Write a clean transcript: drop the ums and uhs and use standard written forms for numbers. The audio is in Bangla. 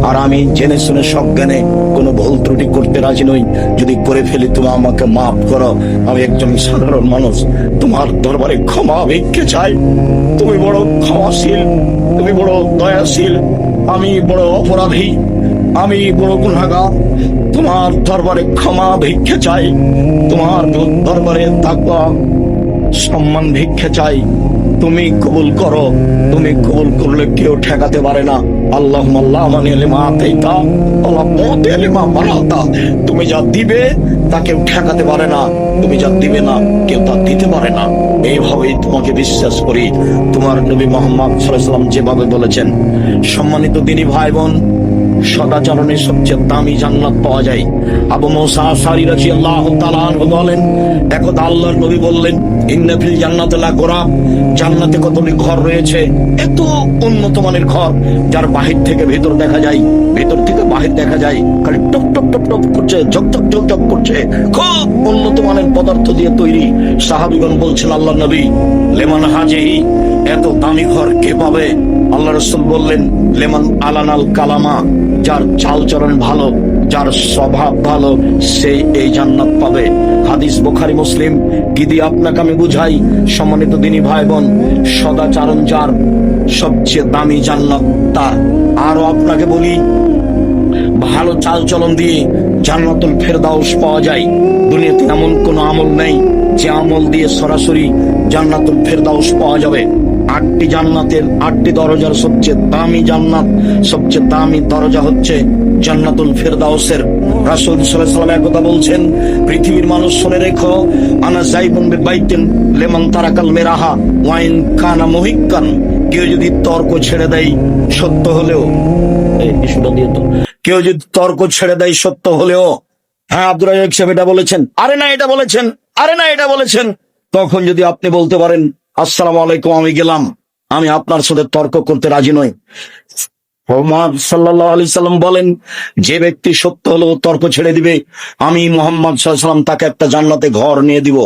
আর আমি জেনে শুনে সজ্ঞানে কোনো ভুল ত্রুটি করতে রাজি নই। যদি করে ফেলি তুমি আমাকে মাফ করো। আমি একজন সাধারণ মানুষ, তোমার দরবারে ক্ষমা ভিক্ষে চাই। তুমি বড় ক্ষমাশীল, তুমি বড় দয়াশীল। আমি বড় অপরাধী, আমি বড় গুনাহগার। তোমার দরবারে ক্ষমা ভিক্ষে চাই, তোমার দরবারে তাকওয়া সম্মান ভিক্ষে চাই। তুমি কবুল করো। তুমি কবুল করলে কেউ ঠেকাতে পারে না। তুমি যা দিবে তা কেউ ঠেকাতে পারে না, তুমি যা দিবে না কেউ তা দিতে পারে না। এইভাবেই তোমাকে বিশ্বাস করি। তোমার নবী মুহাম্মদ সাল্লাল্লাহু আলাইহি ওয়াসাল্লাম যেভাবে বলেছেন, সম্মানিত দিনী ভাই বোন, সদাচরণে সবচেয়ে দামি জান্নাত পাওয়া যায়। আবু মুসা আশআরী রাদিয়াল্লাহু তাআলা আনহু বলেন, একদা আল্লাহর নবী বললেন, ইন্না ফিল জান্নাতি লা গুরাব, জান্নাতে কতগুলি ঘর রয়েছে, এত উন্নত মানের ঘর যার বাহির থেকে ভেতর দেখা যায়, ভেতর থেকে বাহির দেখা যায়, খালি টপ টপ টপ টপ করছে, ঝকঝক ঝকঝক করছে, খুব উন্নত মানের পদার্থ দিয়ে তৈরি। সাহাবীগণ বলছেন, আল্লাহর নবী, লেমান হাজিহি, এত দামি ঘর কে পাবে? আল্লাহ রাসূল বললেন, লেমান আলানাল কালামা, যার চালচরণ ভালো, যার স্বভাব ভালো, সেই এই জান্নাত পাবে। হাদিস বুখারী মুসলিম। কি দিয়ে আপনাকে আমি বুঝাই, সম্মানিত দিনী ভাই বোন, সদাচরণ যার, সবচেয়ে দামি জান্নাত তার। আরো আপনাকে বলি, ভালো চালচলন দিয়ে জান্নাতুল ফেরদাউস পাওয়া যায়। দুনিয়াতে এমন কোন আমল নেই যে আমল দিয়ে সরাসরি জান্নাতুল ফেরদাউস পাওয়া যাবে। 8টি জান্নাতের 8টি দরজার সবচেয়ে দামি জান্নাত, সবচেয়ে দামি দরজা হচ্ছে জান্নাতুল ফেরদাউসের। রাসূল সাল্লাল্লাহু আলাইহি ওয়াসাল্লাম একথা বলছেন, পৃথিবীর মানুষ শুনে রেখো, আনা যাইবুন বিবাইতিন লিমান তারাকাল মিরাহা ওয়া ইন কানা মুহিক্কান। কেউ যদি তর্ক ছেড়ে দেয় সত্য হলেও, এই ইস্যুটা দিয়ে তো, কেউ যদি তর্ক ছেড়ে দেয় সত্য হলেও, হ্যাঁ আব্দুর রাজ্জাক সাহেব এটা বলেছেন, আরে না এটা বলেছেন, আরে না এটা বলেছেন, তখন যদি আপনি বলতে পারেন, আসসালামু আলাইকুম, আমি গেলাম, আমি আপনার সাথে তর্ক করতে রাজি নই। মুহাম্মদ সাল্লাল্লাহু আলাইহি সাল্লাম বলেন, যে ব্যক্তি সত্য হলেও তর্ক ছেড়ে দিবে, আমি মুহাম্মদ সাল্লাল্লাহু আলাইহি সাল্লাম তাকে একটা জান্নাতে ঘর নিয়ে দিব।